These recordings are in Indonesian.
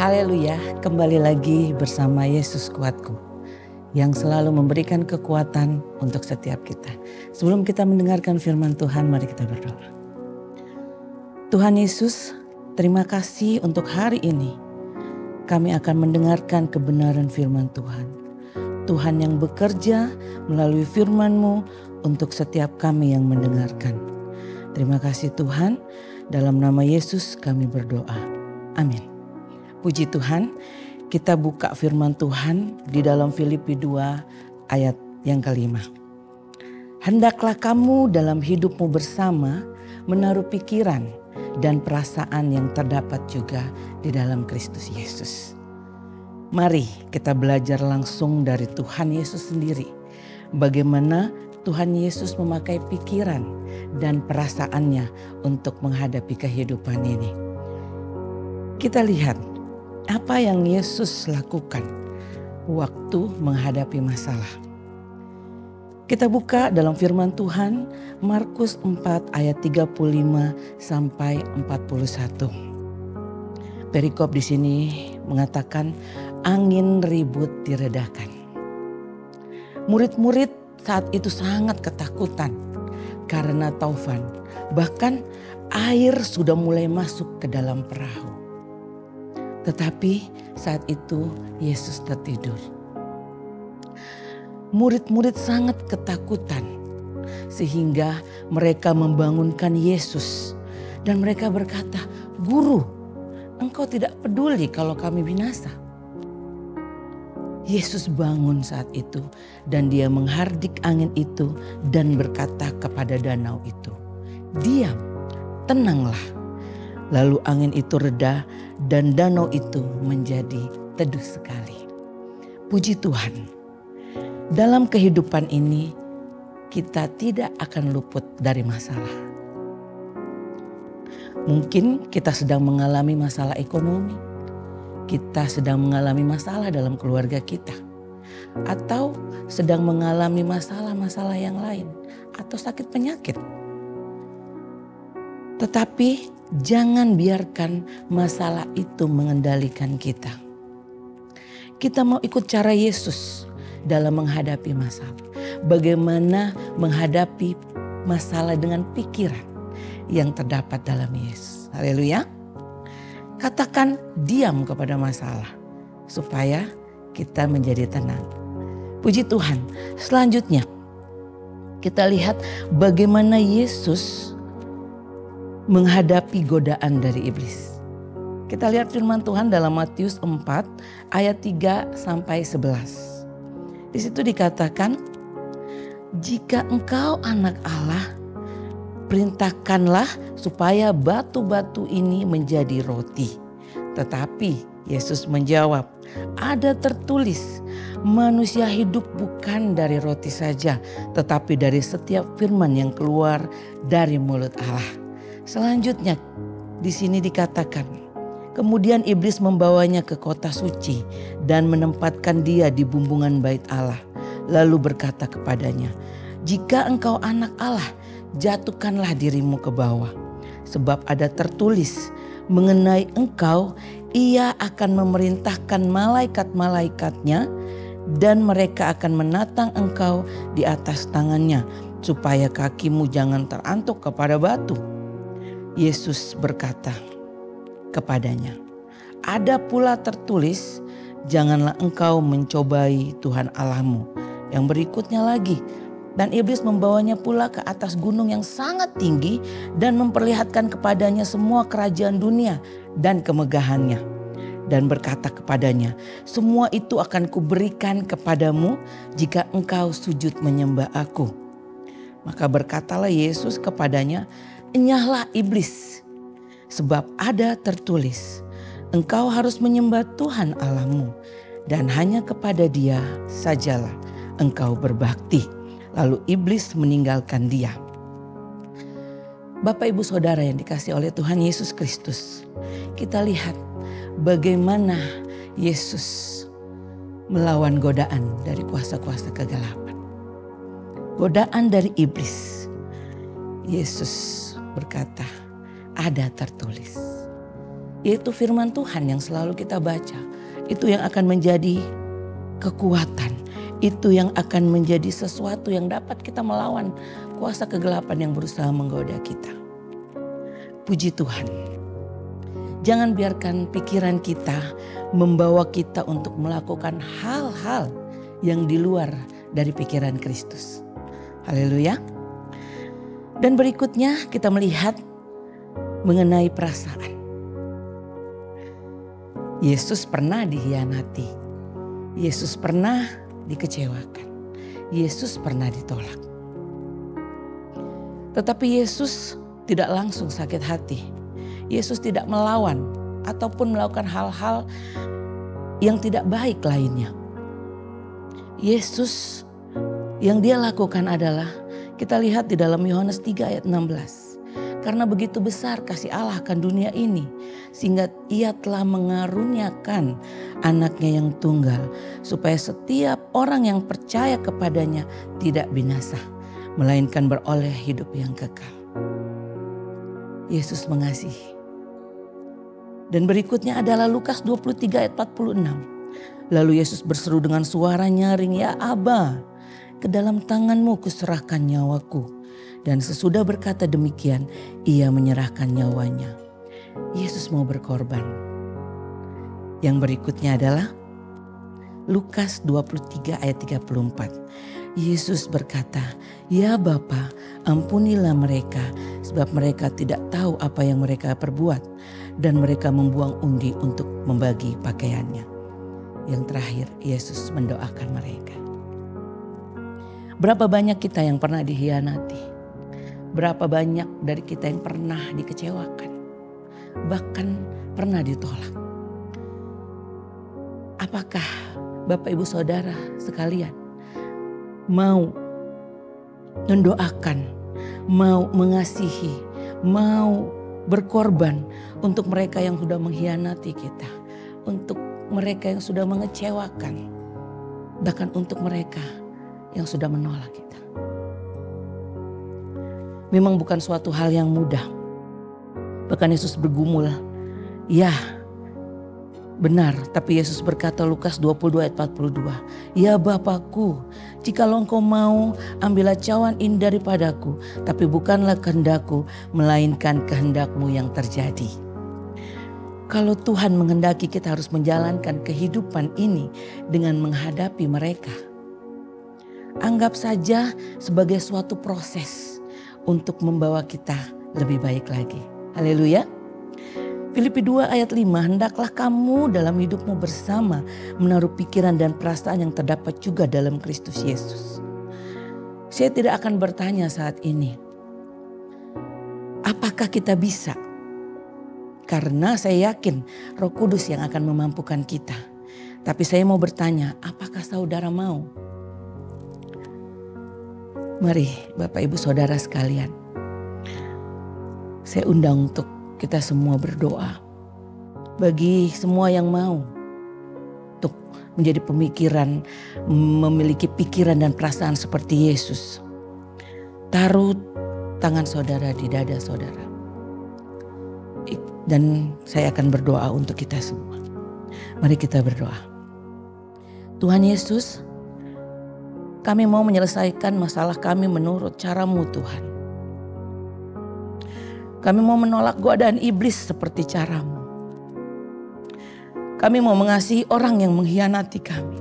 Haleluya, kembali lagi bersama Yesus Kuatku yang selalu memberikan kekuatan untuk setiap kita. Sebelum kita mendengarkan firman Tuhan, mari kita berdoa. Tuhan Yesus, terima kasih untuk hari ini. Kami akan mendengarkan kebenaran firman Tuhan. Tuhan yang bekerja melalui firman-Mu untuk setiap kami yang mendengarkan. Terima kasih Tuhan, dalam nama Yesus kami berdoa. Amin. Puji Tuhan, kita buka firman Tuhan di dalam Filipi 2 ayat yang kelima. Hendaklah kamu dalam hidupmu bersama menaruh pikiran dan perasaan yang terdapat juga di dalam Kristus Yesus. Mari kita belajar langsung dari Tuhan Yesus sendiri. Bagaimana Tuhan Yesus memakai pikiran dan perasaannya untuk menghadapi kehidupan ini. Kita lihat apa yang Yesus lakukan waktu menghadapi masalah. Kita buka dalam firman Tuhan Markus 4 ayat 35 sampai 41. Perikop di sini mengatakan angin ribut diredakan. Murid-murid saat itu sangat ketakutan karena taufan. Bahkan air sudah mulai masuk ke dalam perahu. Tetapi saat itu Yesus tertidur. Murid-murid sangat ketakutan sehingga mereka membangunkan Yesus. Dan mereka berkata, "Guru, Engkau tidak peduli kalau kami binasa." Yesus bangun saat itu dan dia menghardik angin itu dan berkata kepada danau itu, "Diam, tenanglah." Lalu angin itu reda dan danau itu menjadi teduh sekali. Puji Tuhan, dalam kehidupan ini kita tidak akan luput dari masalah. Mungkin kita sedang mengalami masalah ekonomi, kita sedang mengalami masalah dalam keluarga kita, atau sedang mengalami masalah-masalah yang lain, atau sakit penyakit. Tetapi jangan biarkan masalah itu mengendalikan kita. Kita mau ikut cara Yesus dalam menghadapi masalah. Bagaimana menghadapi masalah dengan pikiran yang terdapat dalam Yesus. Haleluya. Katakan diam kepada masalah supaya kita menjadi tenang. Puji Tuhan. Selanjutnya kita lihat bagaimana Yesus menghadapi godaan dari iblis. Kita lihat firman Tuhan dalam Matius 4 ayat 3 sampai 11. Di situ dikatakan, "Jika engkau anak Allah, perintahkanlah supaya batu-batu ini menjadi roti." Tetapi Yesus menjawab, "Ada tertulis, manusia hidup bukan dari roti saja, tetapi dari setiap firman yang keluar dari mulut Allah." Selanjutnya di sini dikatakan, kemudian iblis membawanya ke kota suci dan menempatkan dia di bumbungan bait Allah. Lalu berkata kepadanya, "Jika engkau anak Allah, jatuhkanlah dirimu ke bawah. Sebab ada tertulis mengenai engkau, ia akan memerintahkan malaikat-malaikatnya dan mereka akan menatang engkau di atas tangannya supaya kakimu jangan terantuk kepada batu." Yesus berkata kepadanya, "Ada pula tertulis, janganlah engkau mencobai Tuhan Allahmu." Yang berikutnya lagi, dan iblis membawanya pula ke atas gunung yang sangat tinggi dan memperlihatkan kepadanya semua kerajaan dunia dan kemegahannya. Dan berkata kepadanya, "Semua itu akan kuberikan kepadamu jika engkau sujud menyembah aku." Maka berkatalah Yesus kepadanya, "Enyahlah iblis, sebab ada tertulis, engkau harus menyembah Tuhan Allahmu dan hanya kepada Dia sajalah engkau berbakti." Lalu iblis meninggalkan dia. Bapak Ibu Saudara yang dikasihi oleh Tuhan Yesus Kristus, kita lihat bagaimana Yesus melawan godaan dari kuasa-kuasa kegelapan. Godaan dari iblis. Yesus berkata, "Ada tertulis." yaitu firman Tuhan yang selalu kita baca. Itu yang akan menjadi kekuatan. Itu yang akan menjadi sesuatu yang dapat kita melawan kuasa kegelapan yang berusaha menggoda kita. Puji Tuhan. Jangan biarkan pikiran kita membawa kita untuk melakukan hal-hal yang di luar dari pikiran Kristus. Haleluya. Dan berikutnya kita melihat mengenai perasaan. Yesus pernah dikhianati. Yesus pernah dikecewakan. Yesus pernah ditolak. Tetapi Yesus tidak langsung sakit hati. Yesus tidak melawan ataupun melakukan hal-hal yang tidak baik lainnya. Yesus yang dia lakukan adalah kita lihat di dalam Yohanes 3 ayat 16. Karena begitu besar kasih Allah akan dunia ini, sehingga ia telah mengaruniakan anaknya yang tunggal, supaya setiap orang yang percaya kepadanya tidak binasa, melainkan beroleh hidup yang kekal. Yesus mengasihi. Dan berikutnya adalah Lukas 23 ayat 46. Lalu Yesus berseru dengan suara nyaring, "Ya Aba, ke dalam tanganmu kuserahkan nyawaku." Dan sesudah berkata demikian, ia menyerahkan nyawanya. Yesus mau berkorban. Yang berikutnya adalah Lukas 23 ayat 34. Yesus berkata, "Ya Bapa, ampunilah mereka, sebab mereka tidak tahu apa yang mereka perbuat." Dan mereka membuang undi untuk membagi pakaiannya. Yang terakhir, Yesus mendoakan mereka. Berapa banyak kita yang pernah dikhianati? Berapa banyak dari kita yang pernah dikecewakan, bahkan pernah ditolak? Apakah Bapak Ibu Saudara sekalian mau mendoakan, mau mengasihi, mau berkorban untuk mereka yang sudah mengkhianati kita, untuk mereka yang sudah mengecewakan, bahkan untuk mereka yang sudah menolak kita? Memang bukan suatu hal yang mudah. Bahkan Yesus bergumul, ya benar. Tapi Yesus berkata Lukas 22 ayat 42. "Ya Bapakku, jikalau engkau mau, ambillah cawan ini daripadaku. Tapi bukanlah kehendakku, melainkan kehendakmu yang terjadi." Kalau Tuhan menghendaki kita harus menjalankan kehidupan ini dengan menghadapi mereka, anggap saja sebagai suatu proses untuk membawa kita lebih baik lagi. Haleluya. Filipi 2 ayat 5, "Hendaklah kamu dalam hidupmu bersama menaruh pikiran dan perasaan yang terdapat juga dalam Kristus Yesus." Saya tidak akan bertanya saat ini, apakah kita bisa? Karena saya yakin Roh Kudus yang akan memampukan kita. Tapi saya mau bertanya, apakah saudara mau? Mari Bapak Ibu Saudara sekalian, saya undang untuk kita semua berdoa. Bagi semua yang mau untuk menjadi pemikiran, memiliki pikiran dan perasaan seperti Yesus, taruh tangan saudara di dada saudara. Dan saya akan berdoa untuk kita semua. Mari kita berdoa. Tuhan Yesus, kami mau menyelesaikan masalah kami menurut cara-Mu Tuhan. Kami mau menolak godaan iblis seperti cara-Mu. Kami mau mengasihi orang yang mengkhianati kami.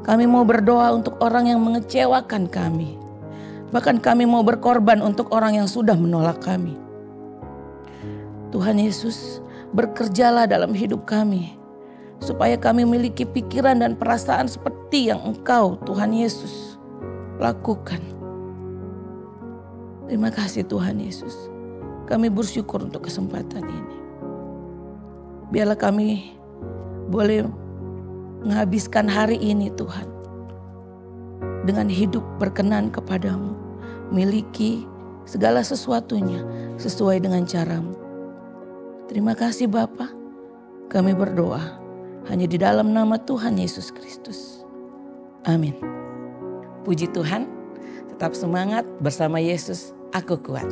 Kami mau berdoa untuk orang yang mengecewakan kami. Bahkan kami mau berkorban untuk orang yang sudah menolak kami. Tuhan Yesus, bekerjalah dalam hidup kami. Supaya kami memiliki pikiran dan perasaan seperti yang Engkau Tuhan Yesus lakukan. Terima kasih Tuhan Yesus. Kami bersyukur untuk kesempatan ini. Biarlah kami boleh menghabiskan hari ini Tuhan, dengan hidup berkenan kepadamu. Miliki segala sesuatunya sesuai dengan cara-Mu. Terima kasih Bapa. Kami berdoa hanya di dalam nama Tuhan Yesus Kristus. Amin. Puji Tuhan, tetap semangat bersama Yesus, aku kuat.